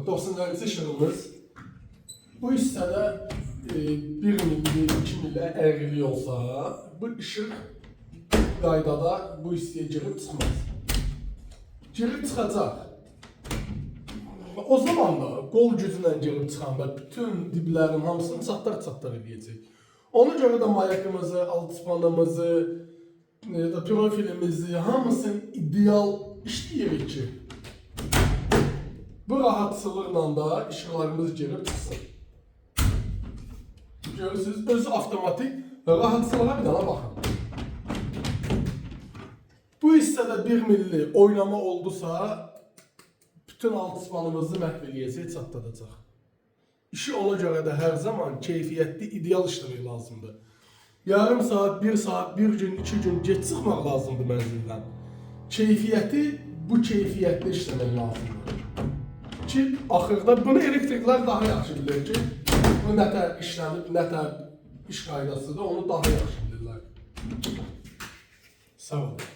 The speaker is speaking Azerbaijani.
90-cı işığımız. Bu hissədə 1 milli, 2 milli əyrili olsa, bu işıq qaydada bu hissəyə girib çıxmaz. Girib çıxacaq. O zaman da qol gücülə girib çıxanda bütün diblərin hamısını çatlar edəcək. Ona görə də mayakımızı, alçıpanımızı, profilimizi hamısını ideal işləyirik ki, bu rahatsızlıqla da işıqlarımız girib çıxsın. Görürsünüz, özü avtomatik rahatsızlığa bir dana baxın. Bu hissədə 1 milli oynama oldusa, bütün alçıpanımızı məhv eləyəcək, çatladacaq. İşi ona görə də hər zaman keyfiyyətli, ideal işləmək lazımdır. Yarım saat, 1 saat, 1 gün, 2 gün geç çıxmaq lazımdır mənzildən. Keyfiyyəti bu keyfiyyətli işləmək lazımdır. Ki, axırda bunu elektriklər daha yaxşı bilir ki, bu nətər işlənib, nətər iş qaydasıdır, onu daha yaxşı bilirlər. Sağ olun.